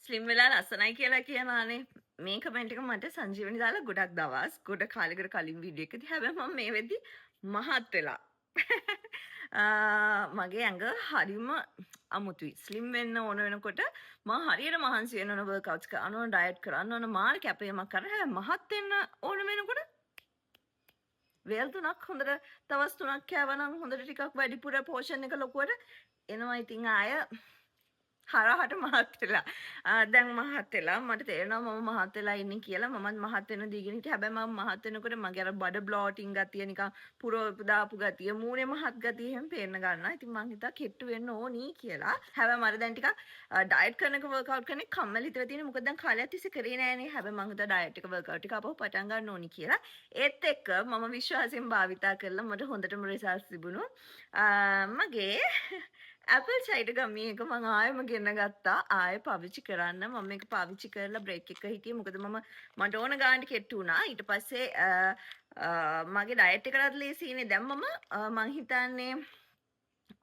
Slim වෙලා ලස්සනයි කියලා කියනවානේ. මේ කමෙන්ට් එක මට සංජීවනි දාලා ගොඩක් දවස් ගොඩ කාලෙකට කලින් වීඩියෝ එකදී. හැබැයි මම මේ වෙද්දි මහත් වෙලා. මගේ ඇඟ හරිම අමුතුයි. ස්ලිම් වෙන්න ඕන වෙනකොට මම හරියට මහන්සි වෙන්න ඕන, වර්ක්අවුට්ස් කරන්න ඕන, ඩයට් කරන්න ඕන, මාර කැපවීමක් කරන්න. හැබැයි මහත් වෙන්න ඕන වෙනකොට වේල් 3ක් හොඳට දවස් 3ක් කෑවනම් හොඳට ටිකක් වැඩිපුර පෝෂන් එක ලොකුවට එනවා. ඉතින් ආය හරහට මහත් වෙලා. දැන් මහත් වෙලා මට තේරෙනවා මම මහත් වෙලා ඉන්නේ කියලා. මමත් මහත් වෙන දීගෙන හිටියා. හැබැයි මම මහත් වෙනකොට මගේ අර බඩ බ්ලෝටින් ගතිය, නිකන් පුරවපු දාපු ගතිය, මූණේ මහත් ගතිය එහෙම පේන්න ගන්නවා. ඉතින් මං හිතා කෙට්ටු වෙන්න ඕනි කියලා. හැබැයි මට දැන් ටිකක් ඩයට් කරන එක වර්ක්අවුට් කරන එක කම්මැලි හිතලා තියෙනවා. මොකද දැන් කාලයක් තිස්සේ කරේ නෑනේ. හැබැයි මං හිතා ඩයට් එක වර්ක්අවුට් එක ආපහු පටන් ගන්න ඕනි කියලා. ඒත් එක්ක මම විශ්වාසයෙන් භාවිතා කරලා මට හොඳටම රිසල්ට්ස් තිබුණා. මගේ ඇපල් සයිඩර් ගම්මි එක මම ආයෙම ගෙන ගත්තා. ආයෙ පාවිච්චි කරන්න. මම මේක පාවිච්චි කරලා බ්‍රේක් එක හිටියේ. මොකද මට ඕන ගානට කෙට්ටු වුණා. ඊට පස්සේ මගේ ඩයට් එකටත් ලේසියිනේ. දැන් මම හිතන්නේ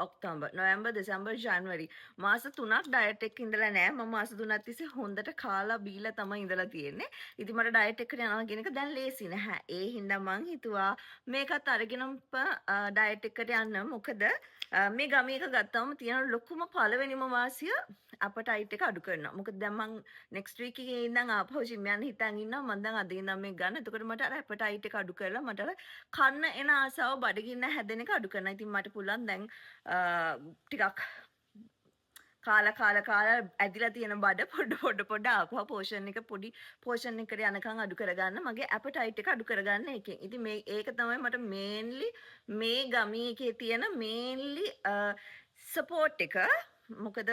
ඔක්තෝබර්, නොවැම්බර්, දෙසැම්බර්, ජනවරි මාස 3ක් ඩයට් එකක ඉඳලා නෑ. මම මාස 3ක් තිස්සේ හොඳට කාලා බීලා තමයි ඉඳලා තියෙන්නේ. ඉතින් මට ඩයට් එකට යනවා කියන එක දැන් ලේසි නැහැ. ඒ හින්දා මං හිතුවා මේකත් අරගෙනම ඩයට් එකට යන්න. මොකද මේ ගමේ එක ගත්තම තියෙන ලොකුම පළවෙනිම වාසිය අපටයිට් එක අඩු කරනවා. මොකද දැන් මං නෙක්ස්ට් වීක් එකේ ඉඳන් ආපහු ජිම් යන්න හිතන් ඉන්නවා. මං දැන් අද ඉඳන් මේක ගන්න. එතකොට මට අර අපටයිට් එක අඩු කරලා මට අර කන්න එන ආසාව බඩගින්න හැදෙන එක අඩු කරනවා. ඉතින් මට පුළුවන් දැන් ටිකක් කාලා ඇදිලා තියෙන බඩ පොඩ ආපුවා පෝෂන් එක පොඩි පෝෂන් එකට යනකම් අඩු කරගන්න, මගේ ඇපටයිට් එක අඩු කරගන්න එකෙන්. ඉතින් ඒක තමයි මට මේන්ලි මේ ගමී එකේ තියෙන මේන්ලි සපෝට් එක. මොකද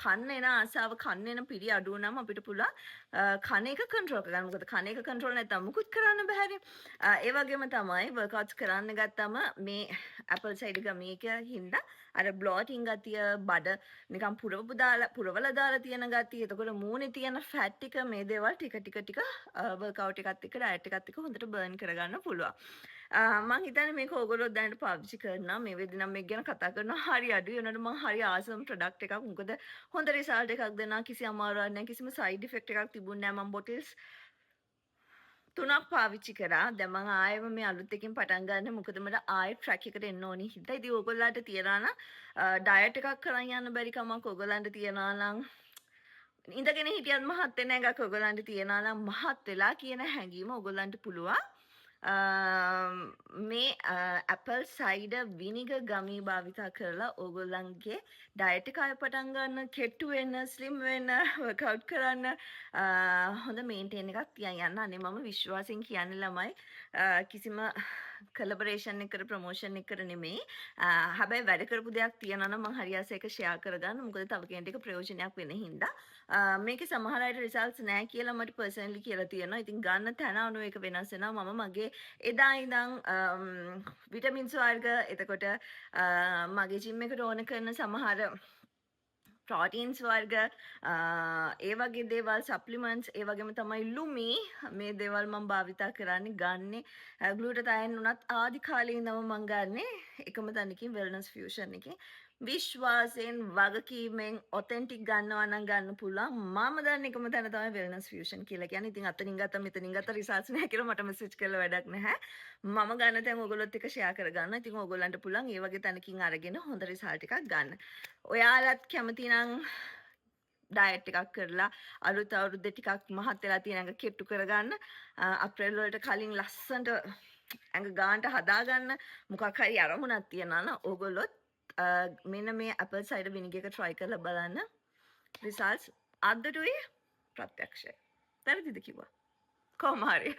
කන්න එන ආසාව, කන්න එන පිරි අඩු වුණාම අපිට පුළුවන් කන එක කන්ට්‍රෝල් කරගන්න. මොකද කන එක කන්ට්‍රෝල් නැත්නම් මුකුත් කරන්න බැහැනේ. ඒ වගේම තමයි වර්ක්අවුට්ස් කරන්න ගත්තම මේ ඇපල් සයිඩර් ගමී එක හින්දා අර බ්ලෝටින් ගතිය, බඩ නිකන් පුරවලා දාලා තියෙන ගතිය, එතකොට මූණේ තියෙන ෆැට් ටික, මේ දේවල් ටික වර්ක්අවුට් එකත් එක්ක ඩයට් එකත් එක්ක හොඳට බර්න් කරගන්න පුළුවන්. මං හිතන්නේ මේක ඕගොල්ලෝ දැනට පාවිච්චි කරනවා. මේ වෙද්දි නම් මේක ගැන කතා කරනවා හරි අඩුයි. ඒනට මං හරි ආසම් ප්‍රොඩක්ට් එකක්. මොකද හොඳ රිසල්ට් එකක් දෙනවා. කිසි අමාරුවක් නැහැ. කිසිම සයිඩ් ඉෆෙක්ට් එකක් තිබුණේ නැහැ. මං බොටල්ස් 3ක් පාවිච්චි කරා. දැන් මං ආයෙම මේ අලුත් එකකින් පටන් ගන්න. මොකද මට ආයෙ ට්‍රැක් එකට එන්න ඕනි හින්දා. ඉතින් ඕගොල්ලන්ට තියනවා නම් ඩයට් එකක් කරන් යන්න බැරි කමක් ඕගොල්ලන්ට තියනවා නම්, ඉඳගෙන හිටියත් මහත් වෙන එකක් ඕගොල්ලන්ට තියනවා නම්, මහත් වෙලා කියන හැඟීම ඕගොල්ලන්ට පුළුවන් මේ ඇපල් සයිඩර් විනිගර් ගමී භාවිතා කරලා ඕගොල්ලන්ගේ ඩයට් එක ආයෙ පටන් ගන්න, කෙට්ටු වෙන්න, ස්ලිම් වෙන්න, වර්ක්අවුට් කරන්න, හොඳ මේන්ටේන් එකක් තියන් යන්න. අනේ මම විශ්වාසයෙන් කියන්නේ ළමයි, කිසිම කලබරේෂන් එකකට ප්‍රොමෝෂන් එකකට නෙමෙයි. හැබැයි වැඩ කරපු දෙයක් තියනවා නම් මම හරි ආස ඒක ෂෙයා කරගන්න. මොකද තව කෙනෙක්ට ප්‍රයෝජනයක් වෙන හින්දා. මේකේ සමහර අයට රිසල්ට්ස් නැහැ කියලා මට පර්සනලි කියලා තියෙනවා. ඉතින් ගන්න තැන අනුව ඒක වෙනස් වෙනවා. මම මගේ එදා ඉඳන් විටමින්ස් වර්ග, එතකොට මගේ ජිම් එකට ඕන කරන සමහර ප්‍රෝටීන්ස් වර්ග, ඒ වගේ දේවල්, සප්ලිමන්ට්ස්, ඒ වගේම තමයි ලුමි, මේ දේවල් මම භාවිතා කරන්නේ. ගන්නේ ග්ලූටතයන් උනත් ආදි කාලේ ඉඳන්ම මම ගන්නේ එකම තැනකින්, වෙල්නස් ෆියුෂන් එකකින්. විශ්වාසයෙන්, වගකීමෙන්, ඔතෙන්ටික් ගන්නවා නම් ගන්න පුළුවන්. මම දන්න එකම තැන තමයි වෙල්නස් ෆියුෂන් කියලා කියන්නේ. ඉතින් අතනින් ගත්තා මෙතනින් ගත්තා රිසල්ට්ස් නැහැ කියලා මට මෙසේජ් කරලා වැඩක් නැහැ. මම ගන්න තැන් ඔයගොල්ලොත් එක්ක ෂෙයා කරගන්න. ඉතින් ඔයගොල්ලන්ට පුළුවන් ඒ වගේ තැනකින් අරගෙන හොඳ රිසල්ට් එකක් ගන්න. ඔයාලත් කැමති නම් ඩයට් එකක් කරලා අලුත් අවුරුද්දේ ටිකක් මහත් වෙලා තියෙන ඇඟ කෙට්ටු කරගන්න, අප්‍රේල් වලට කලින් ලස්සනට ඇඟ ගානට හදාගන්න මොකක් හරි අරමුණක් තියනවා නම් ඕගොල්ලොත් මෙන්න මේ ඇපල් සයිඩර් විනිගර් එක try කරලා බලන්න. රිසල්ට්ස් අද්දටුයි ප්‍රත්‍යක්ෂයි. වැරදිද කිව්වා? කොහොම හරි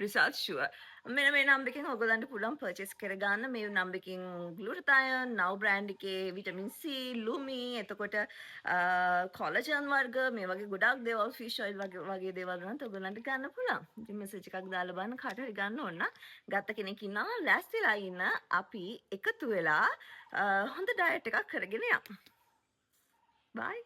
රිසල්ට් ෂුවර්. මෙන්න මේ නම්බර් එකෙන් ඔයගොල්ලන්ට පුළුවන් පර්චේස් කරගන්න. මේ නම්බර් එකෙන් ග්ලූටතයන්, නව් බ්‍රෑන්ඩ් එකේ විටමින් C, ලුමි, එතකොට කොලජන් වර්ග, මේ වගේ ගොඩාක් දේවල්, ෆිෂ් ඔයිල් වගේ දේවල් වුණත් ඔයගොල්ලන්ට ගන්න පුළුවන්. ඉතින් මෙසේජ් එකක් දාලා බලන්න, කාට හරි ගන්න ඕන නම් ගත්ත කෙනෙක් ඉන්නවා ලෑස්තිලා ඉන්න, අපි එකතු වෙලා හොඳ ඩයට් එකක් කරගෙන යමු. බයි.